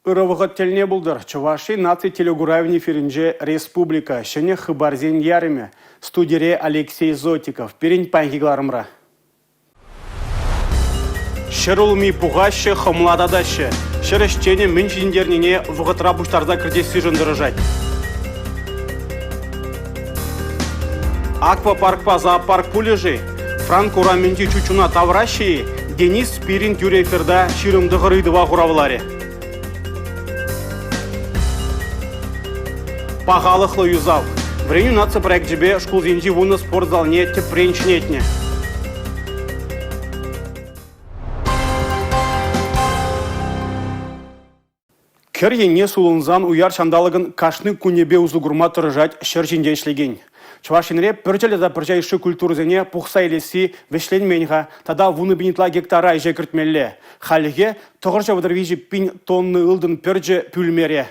Ырывығыт теліне бұлдыр. Чуваши наци телегуравни феринже республика. Шыне хыбарзен ярыме. Студире Алексей Зотиков. Перень панхигларымра. Шырулми пуғашы хымлададашы. Шырышчене мінчіндерніне вғытра бұштарда кірдесі жындырыжать. Аквапарк зоопарк пулежи. Франкура менти чучуна тавращи. Денис Спирин тюреферда ширымды ғырыдыва ғуравларе. Пағалықлы юзал. Вреню нация проект жібе шкулзенжи вуны спортзалне тепренчнетне. Кер ене сулынзан уяр шандалығын кашны күнебе ұзығырма тұрыжать шыржінде ішлеген. Чувашинре пөрчелі пөрчайшы культурзене пұқса елесі вешленменға тада вуны бенетла гектара еже кіртмелі. Халіге тұғырша вадырвижі пин тонны ылдын пөрчі пүлмере.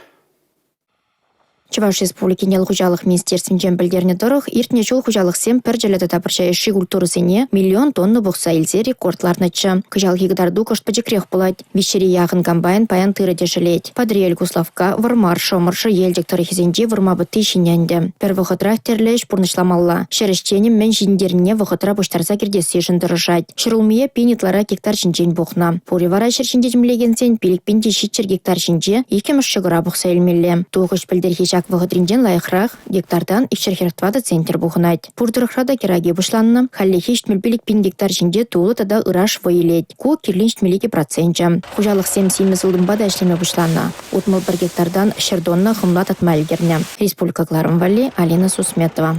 Чуваш республикин ялхужалық министерствен білдеріне дұрық, иртне жол хужалық сем піржелі тапырчайшы культурзене миллион тонны бұқса елзе рекордларнычы. Күжал гигдарду кошт пачекрех бұлад. Вишері яғын комбайн паян тыры дешілет. Падриэль Куславка, вармар шомыршы елдік тарихизенде варма бұтты шинянды. Пір вғытрақ терлеш бұрнышламалла. Шерішченім мен жиндеріне вғытра бұштарса кердесі жындырыжать. Шырылмие пенитлара гектар жинжен бұқна. Пуривара шершінде жімлегенсен пелікпен дешітчер гектар жинже екеміш шығыра бұқса елмелі. Туғыш білдерхи вғытринжен лайықрақ гектардан икшерхертвада центр бұғынайд. Пұрдырықрада кераге бұшланны, халлехи штмелпелік пин гектар жинде туылы тада ыраш войылет. Ку кирлин штмелеке процентжа. Хужалық 7-8 жылдымбада әшлеме бұшланна. Утмыл бір гектардан шердонна хымлат атмайлгерне. Республика Кларымвали, Алина Сусметова.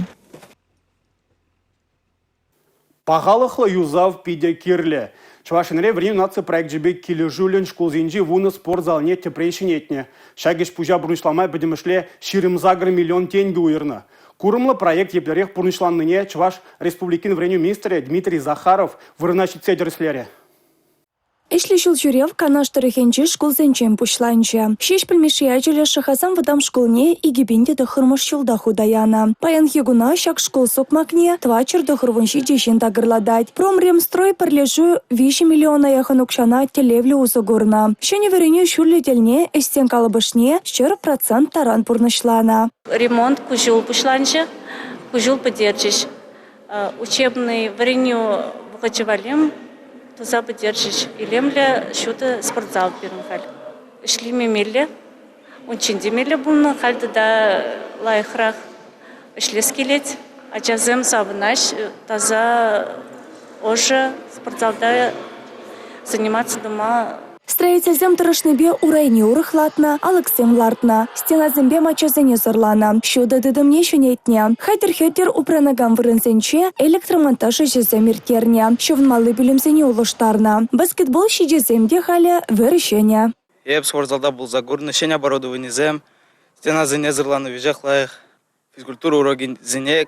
Пағалықлы юзав пиде кирлі. Чувашинре вреню нация проект жібе келі жүлін шкулзенжи вуны спортзалне тепрейшінетне. Шагеш пужа бұрнышламай бідімішле ширым загыр миллион тенгі уйырны. Курымлы проект еплерех бұрнышланныне Чуваш республикин вреню министрі Дмитрий Захаров вырыначы цедерслере. Эшлешіл жүрев канаштырыхенче шкулзенчен пушланча. Шеш пілмеші әжілі шахасан вадам шкулне игебенде дұхырмыш шулда худаяна. Паян хегуна шак шкул сокмакне твачыр дұхырвынши жешен тагырладать. Промремстрой пірлежу 5 миллиона яхан укшана телевлі узыгурна. Шені верене шүрлі делне эстен калыбышне 4% таран пурнышлана. Ремонт кужул пушланча, кужул поддержишь. Учебный вареню вгачевалим. Туза поддержишь. Илемля шута спортзал пирнхаль. Шли мемелле, унчиндемелле бумна хальда да лайхрах. Шли скелет, а чазем сабнаш таза уже спортзалда заниматься дома. Строительзем тұрышныбе урайне урыхлатна, алыксем лартна. Стена зембе мачазене зырлана. Шуда дыдымне шунетне. Хайтер-хетер упранагам вырынсенче электромонтажы жеземиртерне. Шовнмалы білімзене улыштарна. Баскетбол шидеземде халя вырышене. Еп спортзалда был загорный, шень оборудование зем. Стена зене зырлана вежах лайх. Физкультура уроги зене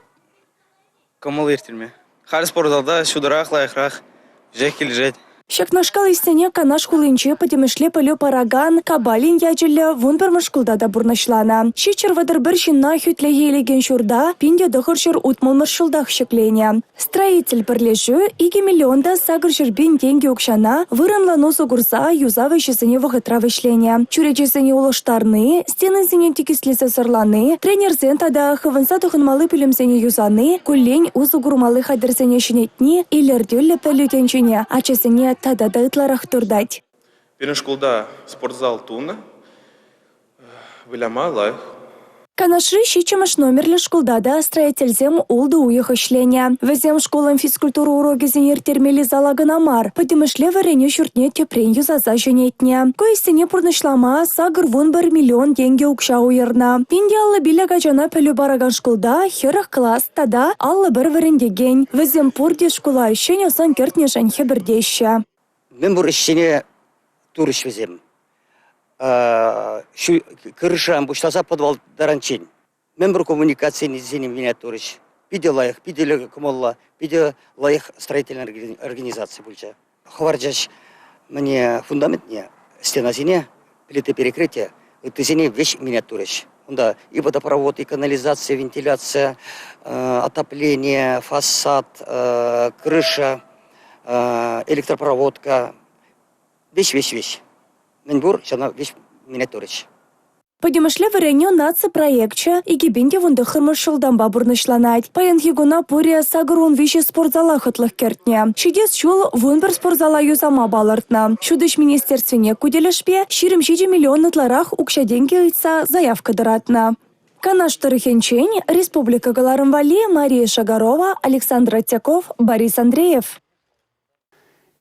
камыл иртерме. Халь спортзалда шударах лайхрах. Вежах кележет. Шакнашкал истене канаш хулинче подемешле пылё параган, кабалин яджелі вун бір мышкулда да бурнышлана. Шичер вадыр бір шинна хүтле елеген шурда, пинде дұхыршыр утмыл мыршылдақ шеклене. Строитель бірлежу 2 миллионда сагыр жүрбен денге укшана, вырынлану сугурса юзавы жесіне вғытра вышлене. Чуречесіне улыштарны, стенінсіне текислесе сырланы, тренерзен тада хывынса тұхынмалы пілімсене юзаны, күллен узугурмалы хадырсене шинетні, илердюлі пәлютенчіне, ачесіне тада дайтларах турдать. Перен школда спортзал туна, выляма лайх. Канашры щичемаш номерлі школдада строительзем улды уйых ішлене. Везем школам физкультуру уроги зенертермели залагын амар. Подемешле варене шүртне тепрен юзаза жөнетне. Көйстене пұрнышлама сагыр вон 1 миллион денге укша уйырна. Пинде аллы биле гажана пөлі бараган школда херах класс тада аллы бір варендеген. Везем пурде школа үшен осан кертне жанхе бірдеші. Мен бұр ішіне турыш везем. Крыша бушласа подвал даранчен. Мен бір коммуникация низенем меня турыш. Пиде лайх, пиде кумалла, пиде лайх строительной организации бульча. Хварджаш мне фундамент не стена зине, плиты перекрытия, ты зине вещь меня турыш. Да, и водопровод, и канализация, вентиляция, отопление, фасад, крыша, электропроводка. Вещь. Менбур, вещь минаторыч. Подемышле варенье наци проектча и гибинде вунды хырмышылдан бабурнышланать. Паян хигуна пурия сагрун виши спортзала хытлых кертне. Чидес чул вунбер спортзала юзама балартна. Шудыш министерствене куделешпе ширим 6 миллионнытларах укша деньги ыйтса заявка дыратна. Канаш Тарыхенчень, Республика Галарымвали, Мария Шагарова, Александр Оттяков, Борис Андреев.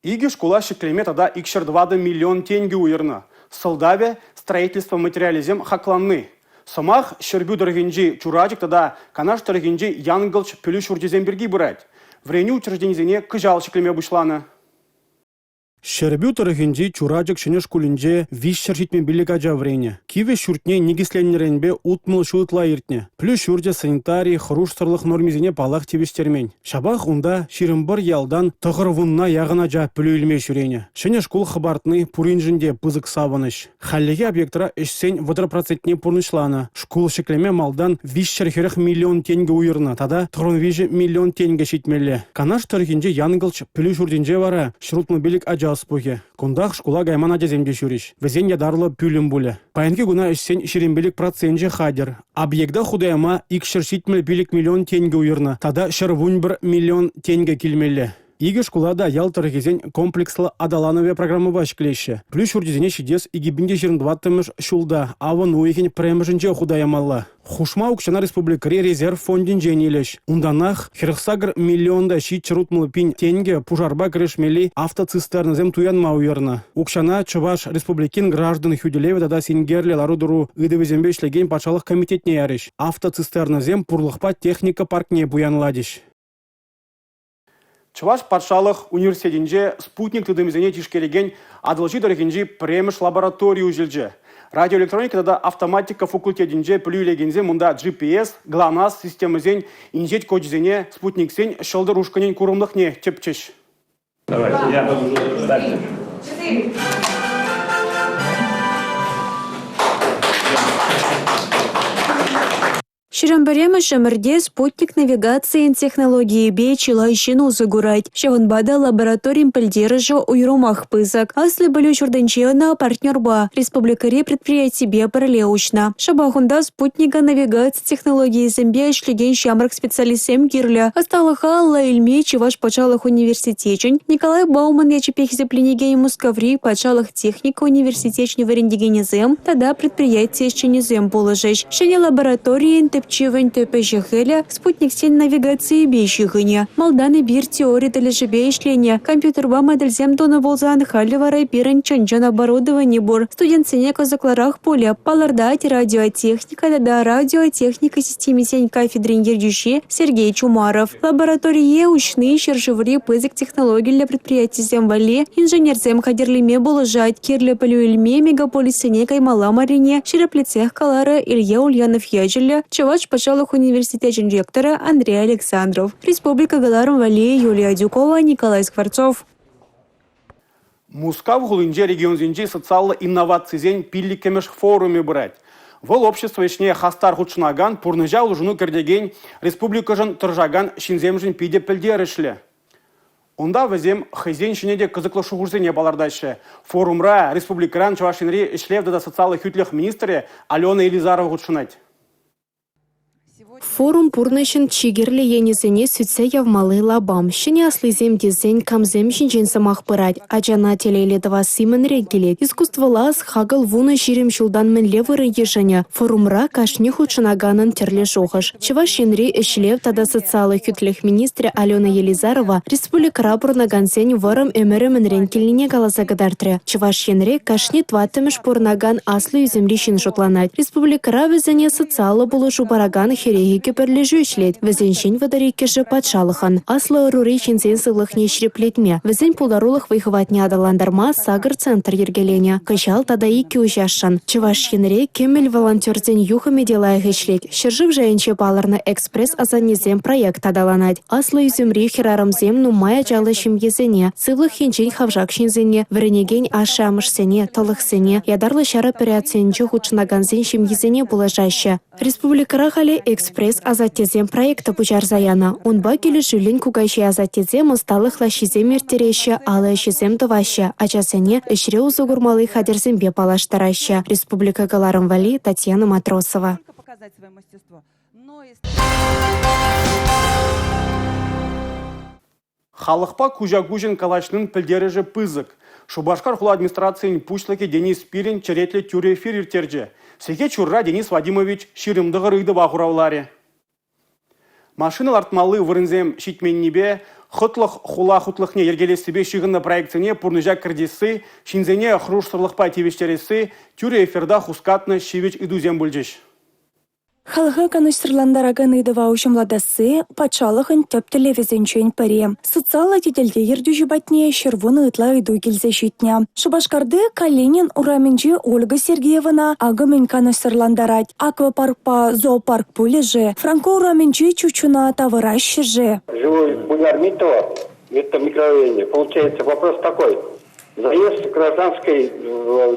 Иги школа шеклеме тада икшер 2 миллион тенге уйырны. Сылдаве строительство материализем хакланны. Самах шербю дорогинджи чураджик тада канаш дорогинджи янгылч пүлүш урдизем бирги бурать. Врени учрежденизене кыжал шеклеме бушланы. Шербю тарыхинджи чураджик шенеш кулинже вишшер житмен билега жаврене. Киве шуртне нигисленнеренбе утмыл шутла иртне. Плюс шурде санитарий хруштарлых нормизене палах тевестермен. Шабах унда ширымбар ялдан тығыр вунна яғына жа пүлүлме шурене. Шенеш кул хабартны пуринжинде пызык савыныш. Халлеге объектора эшсен водопроцентне пурнышланы. Школ шеклеме малдан вишшер херех миллион тенге уйырна. Тада тұрын вижи миллион тенге шитмелле. Канаш тарыхинже янгылч пүлү шурдинже вара шрутмы билик ажа спухе. Кундах школа гаймана деземде шуриш. Везен ядарлы пүлім буле. Паянки гуна эшсен ширинбелик процентже хадер. Объекта худаяма икшер шитмел билик миллион тенге уйырна. Тада шырвун 1 миллион тенге килмелле. Иги школада ялтырыгезен комплекслы адаланове программа башклейші. Плюс шурдезене шидес игибинде 22 шулда, аван уйхен премжінже худаямалла. Хушма укшана республикари резерв фондин женилеш. Унданах херхсагр миллионда шит чрутмылы пин тенге пужарба крешмели автоцистерназем туянма уйырна. Укшана Чуваш республикин граждан хюделеве дада сингерле ларудуру ыдывезембе ишлеген патшалық комитетне ярыш. Автоцистерназем пурлықпа техника паркне буянладиш. Чуваш патшалық университетінде спутник тыдымызене тишкереген адылжи дөрегенжи премеш лабораторию жилже. Радиоэлектроникада автоматика факультетінде пүлүлегензе мында GPS, GLONASS системызен инжет коджизене спутниксен шылдыр ушканен курымлық не тепчеш. Давайте, я подожду. Дальше. Ширамбарема шамырде спутник навигации и технологии бе чилайшину загурать. Шаванбада лабораториям пальдерыжа уйрумах пызак. Асли были чурданчена партнерба. Республикари предприятий бе паралеучна. Шабахунда спутника навигации технологии зембе шлеген шамрак специалистем кирля. Осталаха Алла Ильми Чуваш пачалах университечен. Николай Бауман ячепех зепленигей Мускаври пачалах техника университечни варендигенезем. Тогда предприятие щенезем положить. Шене лаборатории Чевень ТПЖХля, спутник сень навигации бейщихыня. Малданы бир теории далежебе ишления. Компьютерба модельзем тона волзан халливара пирен чанчан оборудование бор. Студент сене козакларах поля. Палардать радиотехника, да радиотехника системе сень кафедры инженерии Сергей Чумаров. Лаборатории учные шержеври пызык технологий для предприятий земвали. Инженерзем хадерлиме положать. Кирле полюэльме мегаполисене каймала марине. Широплицех калара Илья Ульянов Яджеля. Чуваш пачалых университетен ректора Андрей Александров. Республика Галарым-Вали Юлия Дюкова, Николай Скворцов. Мускав гулынже регионзенже социалы инновациязен пилликемеш форуме брать. Вол общество ишне хастар худшнаган пурныжа улжуну кердеген республикажын тұржаган шинземжін пиде пілдерішлі. Онда візем хызен шинеде кызыклы шуғырзене балардайшы. Форумра республикаран Чувашинри ишлевдада социалы хютлех министре Алена Елизарова худшынать. Форум пурнышын чигерлі енезене сүтсе явмалы лабам. Шыне аслызем дезен камзем шинжен самақ пырать. Аджана телейледова симын регелет. Искусстволас хагыл вуны жирим шулдан мен левыры ешыне. Форумра кашне худшынаганын терле жоғыш. Чувашинри ишлев тада социалы хютлех министре Алена Елизарова республикара пурнагансен варым өмірі мінрен келіне галазагадартыры. Чувашинри кашне тватымыш пурнаган аслы үземли шин шотланать. Республикара візіне социалы булышу бараган хереги кеперлежу ишлет. Візеншін вадари кеші патшалыхан. Аслы ұрурей шинзен сылық не шреплетме. Візен пуларулық выхватне адаландарма сагыр центр ергелене. Кышал тада икі ужашшан. Чувашинри кемел волонтерзен юхаме делайық ишлет. Шыржып жайынче баларны экспресс азанезем проект адаланать. Аслы үзімри херарымзем нумая жалы шимгезене. Сывлық хенчен хавжак шинзене. Вірінеген ашамыш сене, талық сене. Ядарлы шар операциянчы худшынаганзен шимгезене булажашы. Республикара хали экспресс азаттезем проекта пучарзаяна. Он бакелі жүлін кугайши азаттезем усталых лащизем ертереші, алы шизем тываща, ачасыне ішре узугурмалы хадерзембе палаштараща. Республика Галарым Вали, Татьяна Матросова. Халықпа Кужагужин калашның пілдережі пызык. Шубашкар хула администрациян пушлыке Денис Пирин черетлі тюре эфир иртерже. Секе чурра Денис Вадимович ширымдығы рыйды бағырауларе. Машинал артмалы вырынзем шитменнебе, хытлық хула хутлықне ергелесібе шығынна проекцияне пурныжа кірдесі, шинзене хрушсырлықпа тевештересі, тюре эфирда хускатны шивеч идузем бүлжеш. Халыға каныштырландараган ыдыва ушымладасы, патшалығын төп телевизенчен паре. Социалы теделде ердюжі батне шырвуны ытла ыду келзе шитне. Шубашкарды Калинин ураменче Ольга Сергеевна агымен каныштырландарать. Аквапаркпа зоопарк пулежи, Франко ураменче чучуна тавыращи же. Живой бульвар Митова, это микрорайоне. Получается вопрос такой. Заезд Гражданской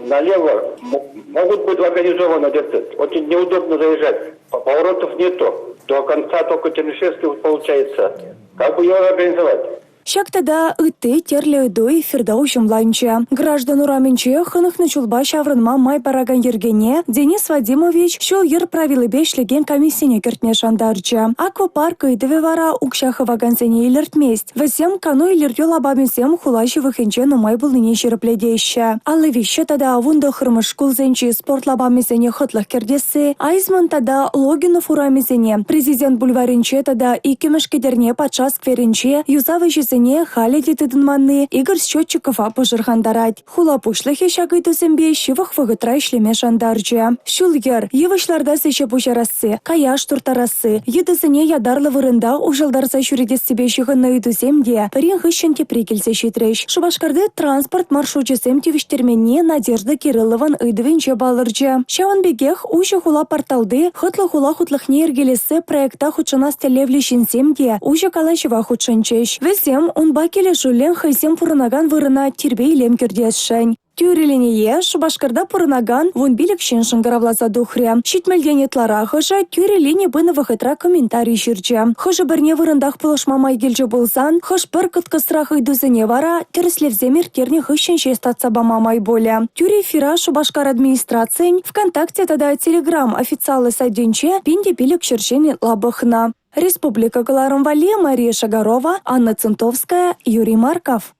налево могут быть организованы где-то. Очень неудобно заезжать. Поворотов нету. До конца только Чернышевский получается. Как бы его организовать? Шак тада ыты терле ыдой эфирда ушымланча. Граждан ураменче хынық начулба шаврынма май параган ергене Денис Вадимович шул ер правилы бешлеген комиссияне кертме шандарча. Аквапарк ыдыве вара укшахыва гансене илертмест. Васем кану илертел абамесем хулаши выхенче нумай булныне шерепледеща. Аллы вище тада авунда хырмыш кулзенчи спортлабамесене хытлых кердесі, айзман тада Логинов урамесене. Президент бульваринче тада икемеш кедерне патша скверинче юзавы хали детидынманны Игорь Счетчиков пожырхандарать. Хула пушлыхе шагайтусембе шивых вагытра ишлеме шандарча. Шулгер, евышларда сече пушарасы, каяш туртарасы, едысыне ядарлы вырында ужылдарса шүредес себе шығынны үйдусемде, пірен хыщенке прикелсе шитреш. Шубашкарды транспорт маршрутчесем тевиштерменне Надежда Кириллован үйдывенче балырча. Шаван бегех ужы хула порталды, хытлы хула хутлыхне ергелесі проекта худшына стелевлі шинсемде, ужы калашыва худшынчеш. Весем он бакеле жулен хайсем пурынаган вырына тирбе илем кирдесшань. Тюреленее Шубашкарда пурынаган вон билік шеншін гаравласа духре. Шитмелденетлара хыжа тюрелене быны вахытра комментарий ширче. Хыжы бірне вырындах пылышма майгелжі болсан, хыж бір кыткысырақ үйдузыне вара, терслевземер терне хыщенше статса бама май боле. Тюре эфира Шубашкар администрациян ВКонтакте тада Телеграм официалы сайденче пинде билік ширчен лабыхна. Республика Галарым Вали, Мария Шагарова, Анна Центовская, Юрий Марков.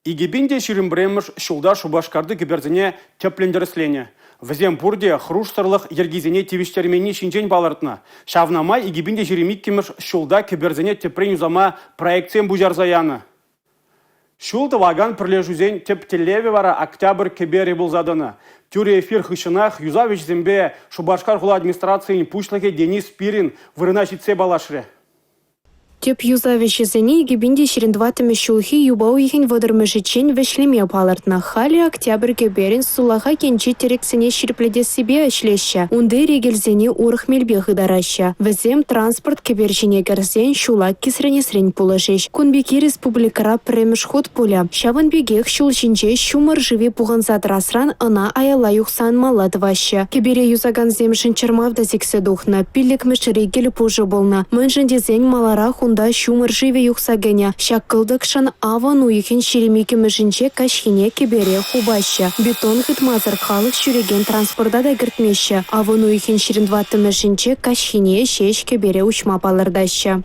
Игебинде ширимбремыш шулда Шубашкарды киберзіне теплендереслене. Візем бұрде хруштарлық ергизіне тевиштермені шинжен балыртына. Шавнамай игебинде ширимик кеміш шулда киберзіне тепрен юзама проекциям бұжарзаяны. Шулды ваган пірлежузен тептелеве вара октябрь кебері бұлзадыны. Тюре эфир хышынах юзавич зембе Шубашкар хула администрациян пушлыке Денис Пирин вырынашитсе балашре. Теп юзавичи зене гибинде ширindватыме шулхи юбау ихин водырмышычен вешлеме палыртна. Хали октябрь кеберин сулаха кенчи терексене ширпледе себе ашлеща. Унды регельзене урых мельбе хыдараща. Везем транспорт кеберчине керсен шулак кисренесрен пулышеш. Кунбеки республикара премеш ход пуля. Шаван бегех шулчинче шумар живе пуганза трасран ана аяла юхсан маладваща. Кебере юзаган земшин чермавда зиксе духна. Пилек мешери гель пужы болна. Мэнжен дезень малара да шумыр живе юхсагене. Шаккылдыкшан аван уйхин шеремеке мышинче кашхине кебере хубаща. Бетон хитмазар халық шүреген транспорта да гіртмеші. Аван уйхин ширindваты мышинче кашхине шеш кебере учма палырдаща.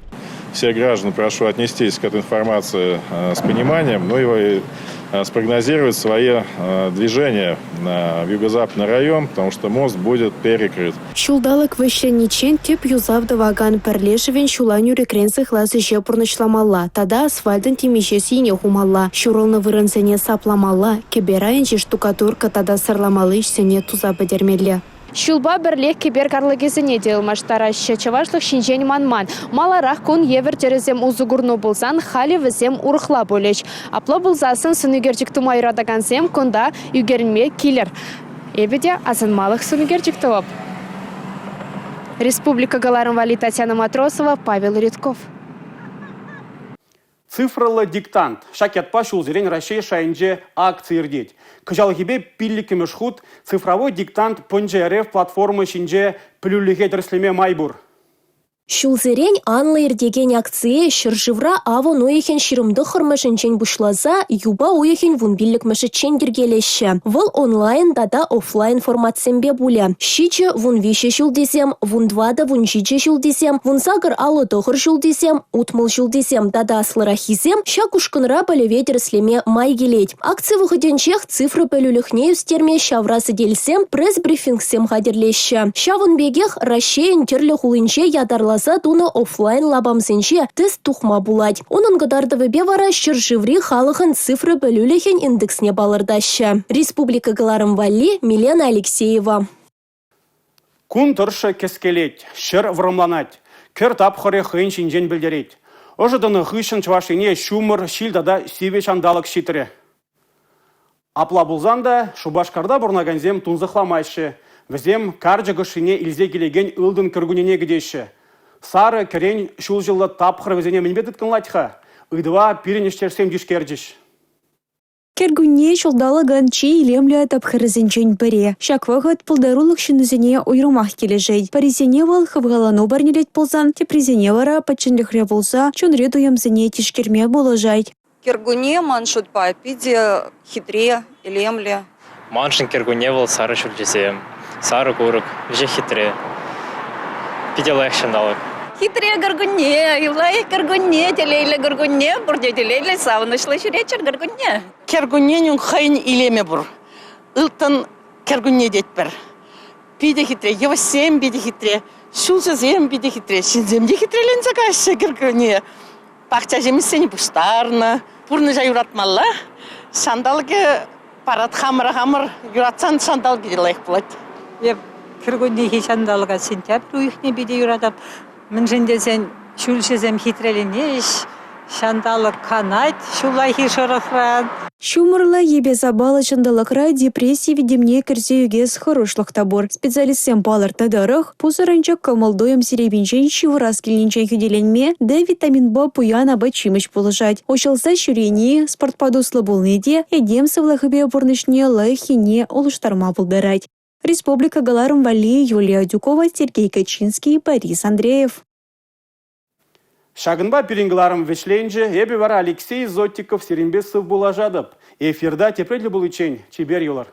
Все граждан прошу отнестись к этой информации с пониманием, ну и спрогнозировать свои движения в юго-западный район, потому что мост будет перекрыт. Шулдалык вещеничен теп юзавды ваган перлешевен шуланю рекренсы хласы же пурнышламалла. Тада асфальтын темеше сине хумалла. Шурылны вырынсене сапламалла. Кеберайынче штукатурка тада сырламалы ишсене туза бедермелле. Шулба бірлек кебер карлыгезіне делмаштара шачавашлық шинжен манман. Маларақ күн евер терезем узугурну болсан, хали візем урықла болеш. Апло болзасын сүнігерчік тумайрадагансем күнда югерінме килер. Эбеде азынмалық сүнігерчік туып. Республика Галарым Вали, Татьяна Матросова, Павел Редков. Цифрлы диктант. Шакетпа шулзерен Россия шайынже акция ирдет. Кыжалгебе пилликемеш худ цифровой диктант ПНЖРФ платформы шинже плюліге дірслеме майбур. Шулзерень анлы ирдеген акция шыржывра авон ойхен ширымды хырмышынчен бушлаза, юба ойхен вунбиллик мышычен дергелеші. Выл онлайн дада офлайн форматсембе буле. Шиче вун више шулдесем, вун двада вун жиче шулдесем, вун сагыр алы дохыр шулдесем, утмыл шулдесем дада аслырахизем, ша кушкынра бөлеве дерслеме май келет. Акция выходенчех цифры бөліліхне үстерме шаврасы дельсем пресс-брифингсем хадерлеші. Ша вун бегех Россиян терлі хулынче ядарла туны офлайн лабамсенче тест тухма булать. Онын гыдардывы вара шыржыври халыхын цифры бөліліхен индексне балырдаща. Республика Галарым Валли, Милена Алексеева. Кун тұршы кескелет, шыр врымланать. Кер тапхыры хын шинжен білдерет. Ожыдыны хышын чвашыне шумыр шилдада сиве шандалық шитірі. Апла булзанда Шубашкарда бұрнаганзем тунзықламайшы. Візем каржығышыне илзе келеген ылдын кіргінене гідеші. Сары керен шул жылы тапхыр візене мінбедіт кынлатха. Ыдва пиренештерсем дишкердіш. Кергунне шулдалыган чей илемлі тапхырызенчен біре. Шак вағыт пылдарулық шынызіне ойрумақ кележей. Паризене вал хывғалану барнелет болсан, тепризене вара патчынлықре болса, чонре дуямзіне тишкерме болажай. Кергуне маншут па пиде хитре илемле. Маншын кергуне вал сары шулжесем. Сары курык, же хитре. Пиде лайхшандалык. Хитре горгуне, илай горгуне, телейле горгуне, бурде телейле савынышлы шүречер горгуне. Кергуненің хайын илеме бұр. Илтын кергуне детпір. Пиде хитре, евасем биде хитре, шулжазем биде хитре, шинземде хитрелен закашы кергуне. Пақча жемісені бұштарны, бұрны жай ұратмалла. Шандалге парат хамыр, юратсан шандал биде лайық болады. Кергуне шандалға сентябрь уйхне биде юратап, Міншіндесен шүлшізем хитреленеш, шандалық канайт, шулай хишырықран. Шумырла ебе забалы шандалықра депрессия видимне кірзеюгез хорошлық табор. Специалистсем балыртны дырық, пузырынчық камалдойым серебенчен шивырас келінчен хүделенме, да витамин Б пуян аба чимыш болыжать. Ошылса шүрені, спортпадуслы болныде, едем сывлахыбе бұрнышне лайхине олыштарма болдырать. Республика Галарым Валли, Юлия Дюкова, Сергей Качинский, Борис Андреев. Шагынба пирингларым вешленже, ебе вара Алексей Зотиков Серембесов булажадып. Эфирда тепредлі бұл учень, чебер юлар.